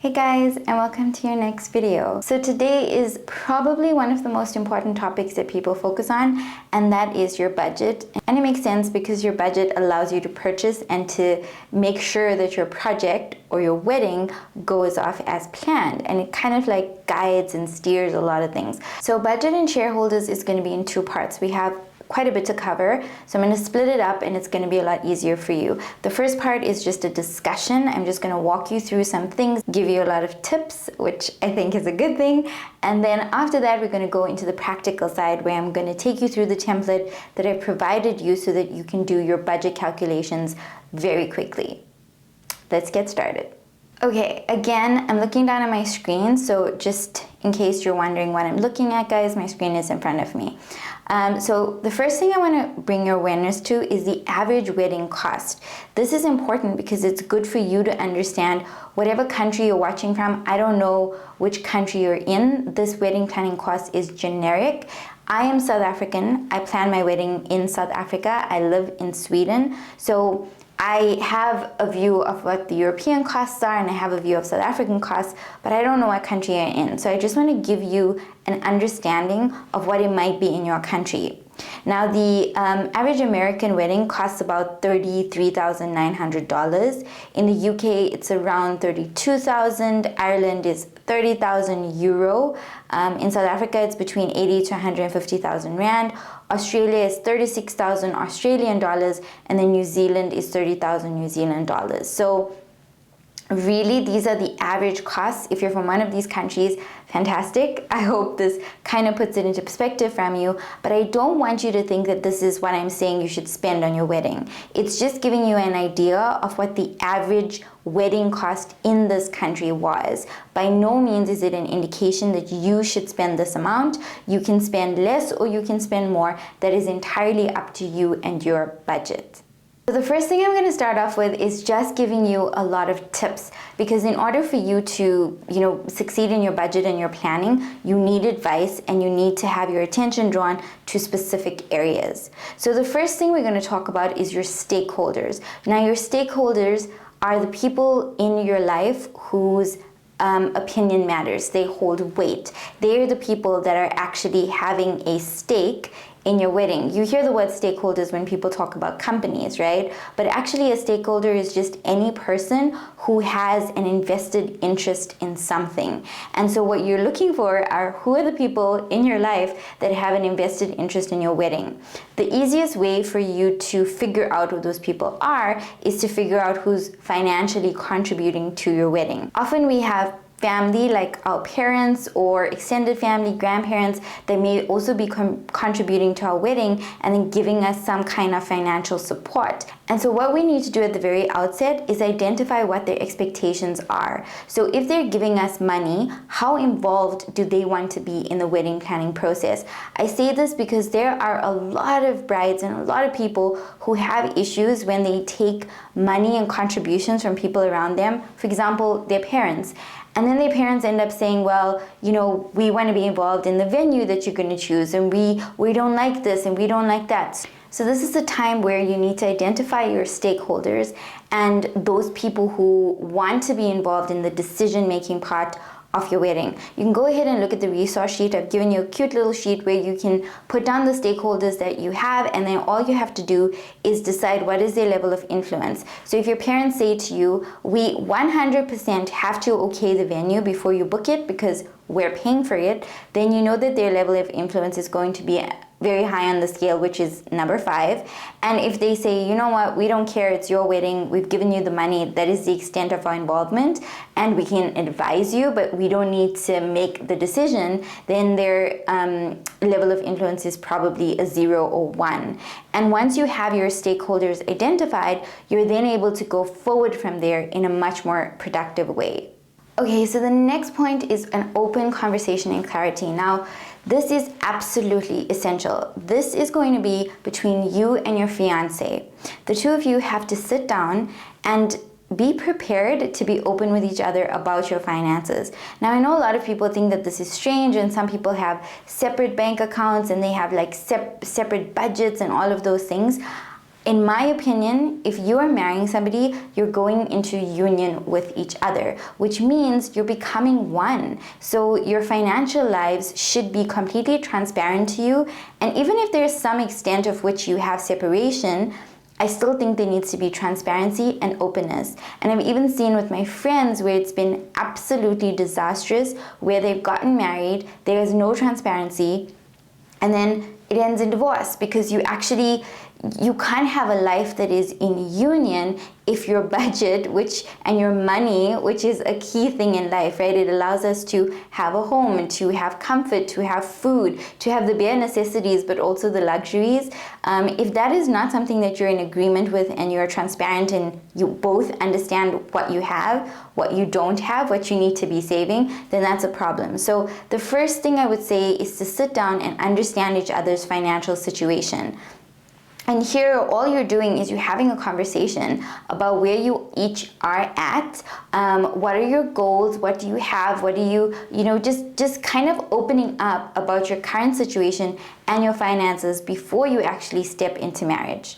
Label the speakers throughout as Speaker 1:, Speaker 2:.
Speaker 1: Hey guys, and welcome to your next video. So today is probably one of the most important topics that people focus on, and that is your budget. And it makes sense because your budget allows you to purchase and to make sure that your project or your wedding goes off as planned, and it kind of like guides and steers a lot of things. So budget and shareholders is going to be in two parts. We have quite a bit to cover, so I'm going to split it up and it's going to be a lot easier for you. The first part is just a discussion. I'm just going to walk you through some things, give you a lot of tips, which I think is a good thing, and then after that we're going to go into the practical side where I'm going to take you through the template that I've provided you so that you can do your budget calculations very quickly. Let's get started. Okay, again, I'm looking down at my screen, so just in case you're wondering what I'm looking at, guys, my screen is in front of me. So the first thing I want to bring your awareness to is the average wedding cost. This is important because it's good for you to understand whatever country you're watching from. I don't know which country you're in. This wedding planning cost is generic. I am South African. I plan my wedding in South Africa. I live in Sweden. So I have a view of what the European costs are and I have a view of South African costs, but I don't know what country you're in. So I just want to give you an understanding of what it might be in your country. Now, the average American wedding costs about $33,900. In the UK, it's around 32,000. Ireland is 30,000 euro. In South Africa, it's between 80 to 150,000 rand. Australia is 36,000 Australian dollars, and then New Zealand is 30,000 New Zealand dollars. So really, these are the average costs. If you're from one of these countries, fantastic. I hope this kind of puts it into perspective from you, but I don't want you to think that this is what I'm saying you should spend on your wedding. It's just giving you an idea of what the average wedding cost in this country was. By no means is it an indication that you should spend this amount. You can spend less or you can spend more. That is entirely up to you and your budget. So the first thing I'm going to start off with is just giving you a lot of tips, because in order for you to, succeed in your budget and your planning, you need advice and you need to have your attention drawn to specific areas. So the first thing we're going to talk about is your stakeholders. Now, your stakeholders are the people in your life whose opinion matters. They hold weight. They are the people that are actually having a stake in your wedding. You hear the word stakeholders when people talk about companies, right? But actually a stakeholder is just any person who has an invested interest in something. And so what you're looking for are who are the people in your life that have an invested interest in your wedding. The easiest way for you to figure out who those people are is to figure out who's financially contributing to your wedding. Often we have family like our parents or extended family, grandparents, that may also be contributing to our wedding and then giving us some kind of financial support. And so what we need to do at the very outset is identify what their expectations are. So if they're giving us money, how involved do they want to be in the wedding planning process? I say this because there are a lot of brides and a lot of people who have issues when they take money and contributions from people around them, for example, their parents. And then their parents end up saying, well, we want to be involved in the venue that you're going to choose, and we don't like this and we don't like that. So this is the time where you need to identify your stakeholders and those people who want to be involved in the decision-making part of your wedding. You can go ahead and look at the resource sheet. I've given you a cute little sheet where you can put down the stakeholders that you have, and then all you have to do is decide what is their level of influence. So if your parents say to you, we 100% have to okay the venue before you book it because we're paying for it, then you know that their level of influence is going to be very high on the scale, which is number 5. And if they say, you know what, we don't care, it's your wedding, we've given you the money, that is the extent of our involvement, and we can advise you, but we don't need to make the decision, then their level of influence is probably a 0 or 1. And once you have your stakeholders identified, you're then able to go forward from there in a much more productive way. Okay, so the next point is an open conversation and clarity. Now, this is absolutely essential. This is going to be between you and your fiance. The two of you have to sit down and be prepared to be open with each other about your finances. Now, I know a lot of people think that this is strange, and some people have separate bank accounts and they have like separate budgets and all of those things. In my opinion, if you are marrying somebody, you're going into union with each other, which means you're becoming one. So your financial lives should be completely transparent to you. And even if there's some extent of which you have separation, I still think there needs to be transparency and openness. And I've even seen with my friends where it's been absolutely disastrous, where they've gotten married, there is no transparency, and then it ends in divorce because you can't have a life that is in union if your budget and your money, which is a key thing in life, right? It allows us to have a home, to have comfort, to have food, to have the bare necessities, but also the luxuries. If that is not something that you're in agreement with and you're transparent and you both understand what you have, what you don't have, what you need to be saving, then that's a problem. So the first thing I would say is to sit down and understand each other's financial situation. And here, all you're doing is you're having a conversation about where you each are at. What are your goals? What do you have? What do you just kind of opening up about your current situation and your finances before you actually step into marriage.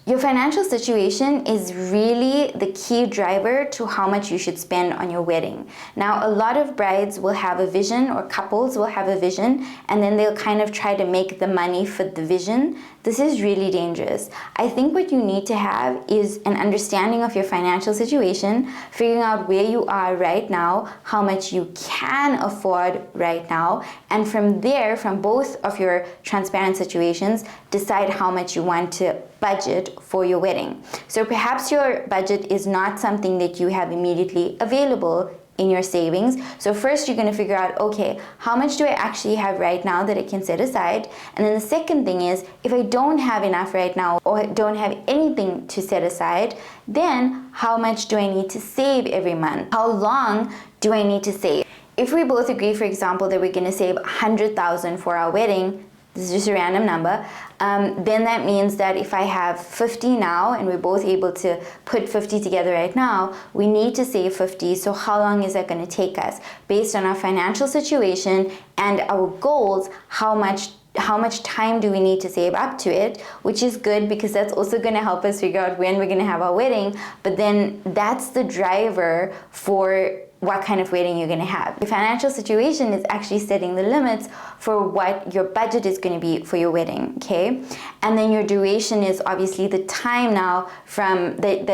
Speaker 1: Your financial situation is really the key driver to how much you should spend on your wedding. Now, a lot of brides will have a vision, or couples will have a vision, and then they'll kind of try to make the money for the vision. This is really dangerous. I think what you need to have is an understanding of your financial situation, figuring out where you are right now, how much you can afford right now, and from there, from both of your transparent situations, decide how much you want to budget for your wedding. So perhaps your budget is not something that you have immediately available in your savings. So first you're going to figure out, okay, how much do I actually have right now that I can set aside? And then the second thing is, if I don't have enough right now or don't have anything to set aside, then how much do I need to save every month? How long do I need to save? If we both agree, for example, that we're going to save $100,000 for our wedding, this is just a random number, then that means that if I have 50 now and we're both able to put 50 together right now, we need to save 50. So how long is that going to take us? Based on our financial situation and our goals, how much time do we need to save up to it, which is good because that's also going to help us figure out when we're going to have our wedding. But then that's the driver for what kind of wedding you're going to have. Your financial situation is actually setting the limits for what your budget is going to be for your wedding, okay? And then your duration is obviously the time now from that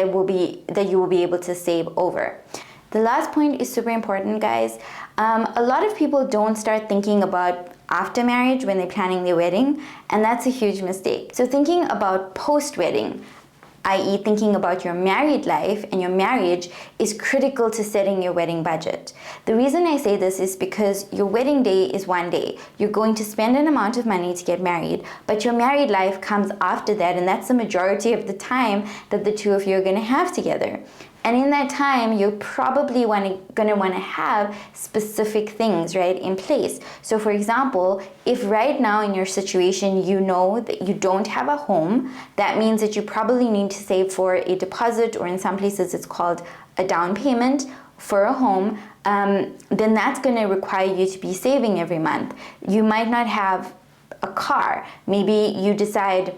Speaker 1: you will be able to save over. The last point is super important, guys. A lot of people don't start thinking about after marriage when they're planning their wedding, and that's a huge mistake. So thinking about post-wedding, i.e. thinking about your married life and your marriage, is critical to setting your wedding budget. The reason I say this is because your wedding day is one day. You're going to spend an amount of money to get married, but your married life comes after that, and that's the majority of the time that the two of you are going to have together. And in that time, you're probably going to want to have specific things, right, in place. So for example, if right now in your situation, you know that you don't have a home, that means that you probably need to save for a deposit, or in some places it's called a down payment for a home. Then that's going to require you to be saving every month. You might not have a car. Maybe you decide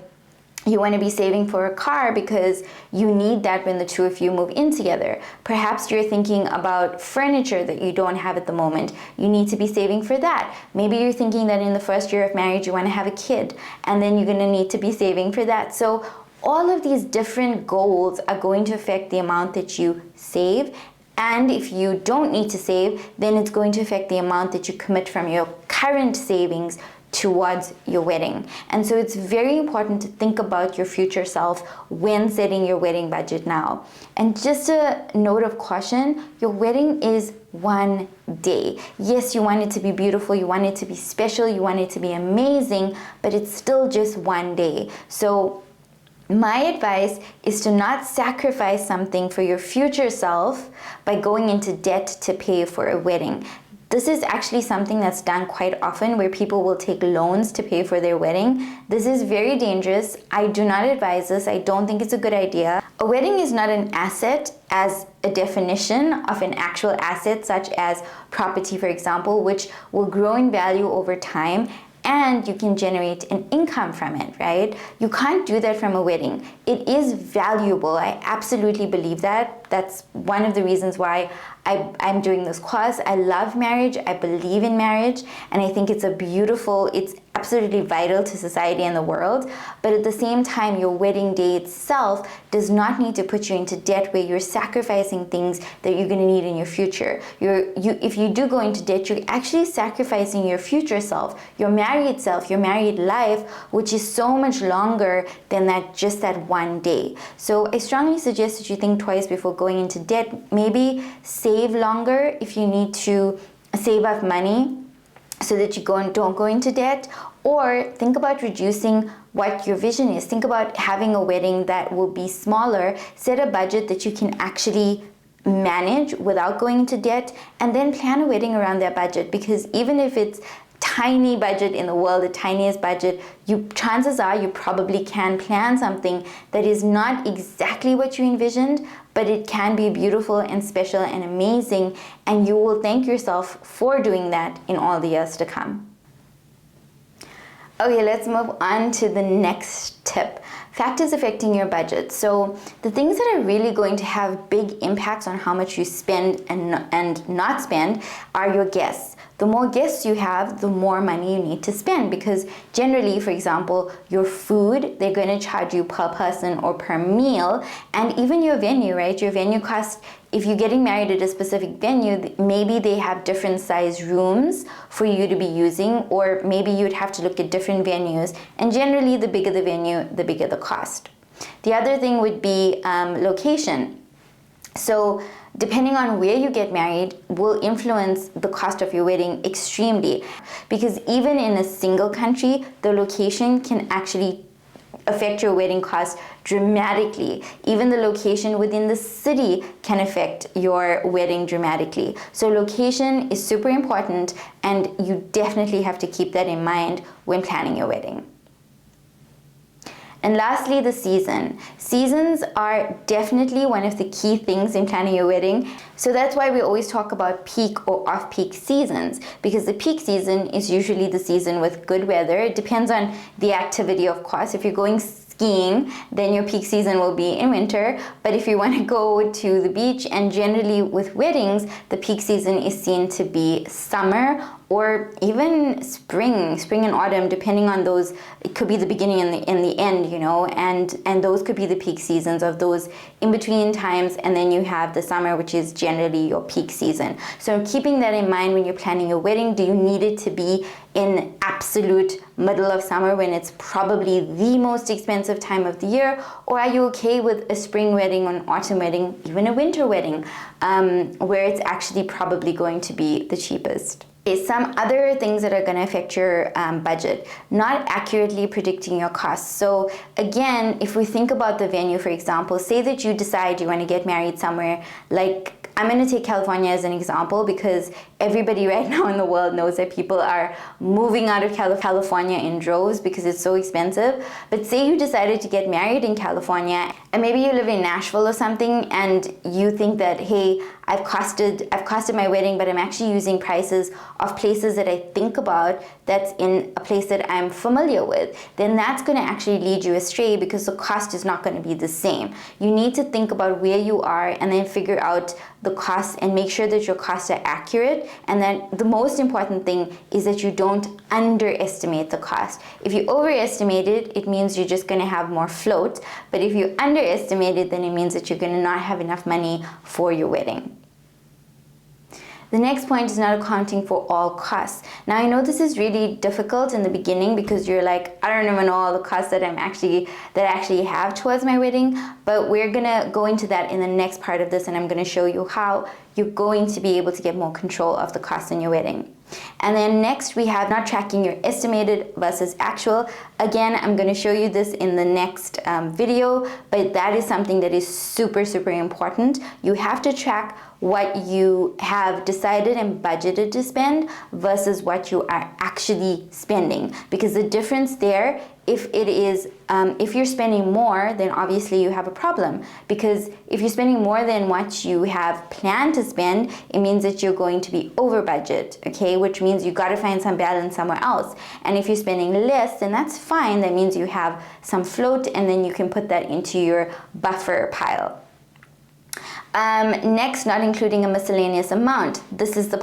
Speaker 1: you want to be saving for a car because you need that when the two of you move in together. Perhaps you're thinking about furniture that you don't have at the moment. You need to be saving for that. Maybe you're thinking that in the first year of marriage you want to have a kid, and then you're going to need to be saving for that. So all of these different goals are going to affect the amount that you save. And if you don't need to save, then it's going to affect the amount that you commit from your current savings towards your wedding. And so it's very important to think about your future self when setting your wedding budget now. And just a note of caution, your wedding is one day. Yes, you want it to be beautiful, you want it to be special, you want it to be amazing, but it's still just one day. So my advice is to not sacrifice something for your future self by going into debt to pay for a wedding. This is actually something that's done quite often, where people will take loans to pay for their wedding. This is very dangerous. I do not advise this. I don't think it's a good idea. A wedding is not an asset as a definition of an actual asset, such as property, for example, which will grow in value over time. and you can generate an income from it, right? You can't do that from a wedding. It is valuable. I absolutely believe that. That's one of the reasons why I'm doing this course. I love marriage. I believe in marriage, and I think it's absolutely vital to society and the world. But at the same time, your wedding day itself does not need to put you into debt where you're sacrificing things that you're going to need in your future. If you do go into debt, you're actually sacrificing your future self, your married life, which is so much longer than just that one day. So I strongly suggest that you think twice before going into debt. Maybe save longer if you need to save up money so that you don't go into debt, or think about reducing what your vision is. Think about having a wedding that will be smaller. Set a budget that you can actually manage without going into debt, and then plan a wedding around that budget. Because even if it's tiny budget in the world, the tiniest budget, chances are you probably can plan something that is not exactly what you envisioned, but it can be beautiful and special and amazing, and you will thank yourself for doing that in all the years to come. Okay, let's move on to the next tip. Factors affecting your budget. So the things that are really going to have big impacts on how much you spend and not spend are your guests. The more guests you have, the more money you need to spend, because generally, for example, your food, they're going to charge you per person or per meal, and even your venue, right? Your venue cost, if you're getting married at a specific venue, maybe they have different size rooms for you to be using, or maybe you'd have to look at different venues, and generally the bigger the venue, the bigger the cost. The other thing would be location. So depending on where you get married will influence the cost of your wedding extremely, because even in a single country, the location can actually affect your wedding cost dramatically. Even the location within the city can affect your wedding dramatically. So location is super important, and you definitely have to keep that in mind when planning your wedding. And lastly, the season. Seasons are definitely one of the key things in planning your wedding. So that's why we always talk about peak or off-peak seasons, because the peak season is usually the season with good weather. It depends on the activity, of course. If you're going skiing, then your peak season will be in winter. But if you want to go to the beach, and generally with weddings, the peak season is seen to be summer or even spring and autumn, depending on those. It could be the beginning and the end, and those could be the peak seasons of those in between times. And then you have the summer, which is generally your peak season. So keeping that in mind when you're planning your wedding. Do you need it to be in absolute middle of summer when it's probably the most expensive time of the year, or are you okay with a spring wedding, an autumn wedding, even a winter wedding, where it's actually probably going to be the cheapest? Some other things that are going to affect your budget: not accurately predicting your costs. So again, if we think about the venue, for example, say that you decide you want to get married somewhere, like I'm going to take California as an example, because everybody right now in the world knows that people are moving out of California in droves because it's so expensive. But say you decided to get married in California, and maybe you live in Nashville or something, and you think that, hey, I've costed my wedding, but I'm actually using prices of places that I think about that's in a place that I'm familiar with. Then that's going to actually lead you astray, because the cost is not going to be the same. You need to think about where you are and then figure out the costs and make sure that your costs are accurate. And then the most important thing is that you don't underestimate the cost. If you overestimate it, it means you're just going to have more float. But if you underestimate it, then it means that you're going to not have enough money for your wedding. The next point is not accounting for all costs. Now, I know this is really difficult in the beginning, because you're like, I don't even know all the costs that I actually have towards my wedding, but we're gonna go into that in the next part of this, and I'm gonna show you how you're going to be able to get more control of the costs in your wedding. And then next we have not tracking your estimated versus actual. Again, I'm going to show you this in the next video, but that is something that is super, super important. You have to track what you have decided and budgeted to spend versus what you are actually spending, because the difference there if you're spending more, then obviously you have a problem, because if you're spending more than what you have planned to spend, it means that you're going to be over budget, okay, which means you got to find some balance somewhere else. And if you're spending less, then that's fine. That means you have some float, and then you can put that into your buffer pile. Next, not including a miscellaneous amount. This is the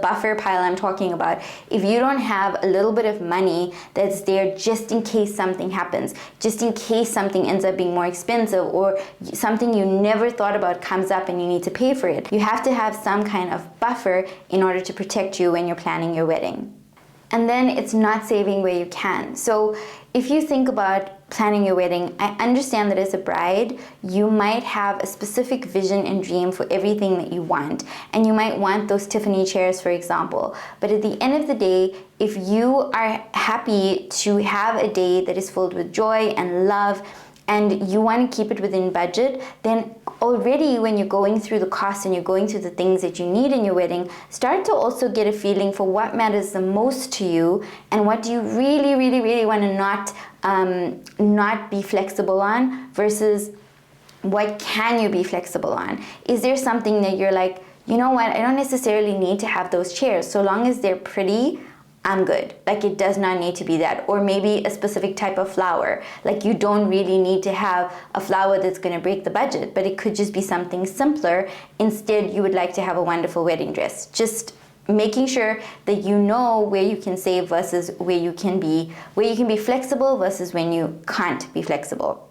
Speaker 1: buffer pile I'm talking about. If you don't have a little bit of money that's there just in case something happens, just in case something ends up being more expensive, or something you never thought about comes up and you need to pay for it, you have to have some kind of buffer in order to protect you when you're planning your wedding. And then it's not saving where you can. So if you think about planning your wedding, I understand that as a bride, you might have a specific vision and dream for everything that you want. And you might want those Tiffany chairs, for example. But at the end of the day, if you are happy to have a day that is filled with joy and love, and you want to keep it within budget, then already when you're going through the costs and you're going through the things that you need in your wedding, start to also get a feeling for what matters the most to you, and what do you really, really, really want to not be flexible on, versus what can you be flexible on. Is there something that you're like, you know what, I don't necessarily need to have those chairs, so long as they're pretty, I'm good. Like, it does not need to be that. Or maybe a specific type of flower. Like, you don't really need to have a flower that's going to break the budget, but it could just be something simpler. Instead, you would like to have a wonderful wedding dress. Just making sure that you know where you can save versus where you can be flexible versus when you can't be flexible.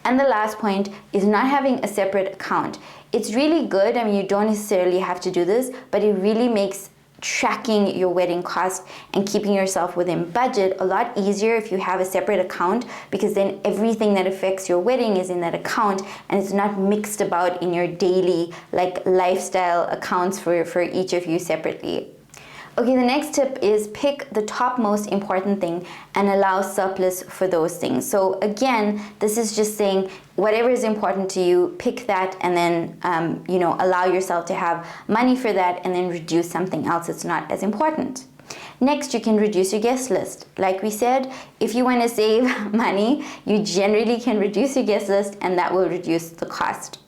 Speaker 1: And the last point is not having a separate account. It's really good. I mean, you don't necessarily have to do this, but it really makes tracking your wedding cost and keeping yourself within budget a lot easier if you have a separate account, because then everything that affects your wedding is in that account, and it's not mixed about in your daily lifestyle accounts for each of you separately. Okay, the next tip is pick the top most important thing and allow surplus for those things. So again, this is just saying whatever is important to you, pick that, and then allow yourself to have money for that, and then reduce something else that's not as important. Next, you can reduce your guest list. Like we said, if you want to save money, you generally can reduce your guest list, and that will reduce the cost.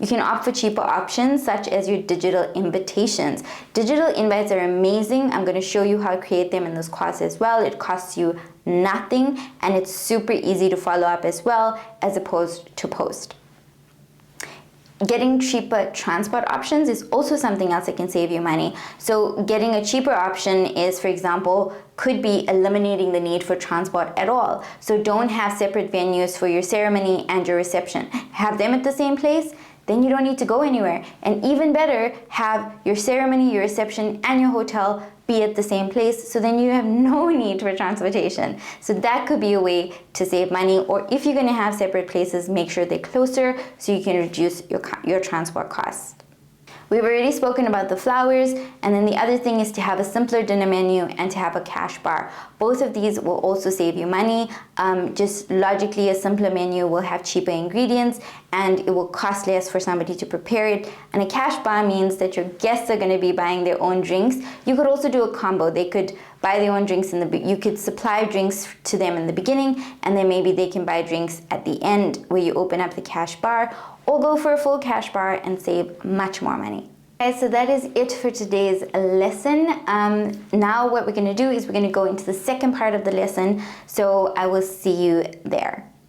Speaker 1: You can opt for cheaper options, such as your digital invitations. Digital invites are amazing. I'm going to show you how to create them in this course as well. It costs you nothing, and it's super easy to follow up as well, as opposed to post. Getting cheaper transport options is also something else that can save you money. So getting a cheaper option is, for example, could be eliminating the need for transport at all. So don't have separate venues for your ceremony and your reception. Have them at the same place, then you don't need to go anywhere. And even better, have your ceremony, your reception, and your hotel be at the same place, so then you have no need for transportation. So that could be a way to save money. Or if you're going to have separate places, make sure they're closer so you can reduce your transport costs. We've already spoken about the flowers, and then the other thing is to have a simpler dinner menu and to have a cash bar. Both of these will also save you money. Just logically, a simpler menu will have cheaper ingredients, and it will cost less for somebody to prepare it. And a cash bar means that your guests are going to be buying their own drinks. You could also do a combo. They could buy their own drinks you could supply drinks to them in the beginning, and then maybe they can buy drinks at the end where you open up the cash bar, or go for a full cash bar and save much more money. Okay, so that is it for today's lesson. Now what we're going to do is we're going to go into the second part of the lesson, so I will see you there.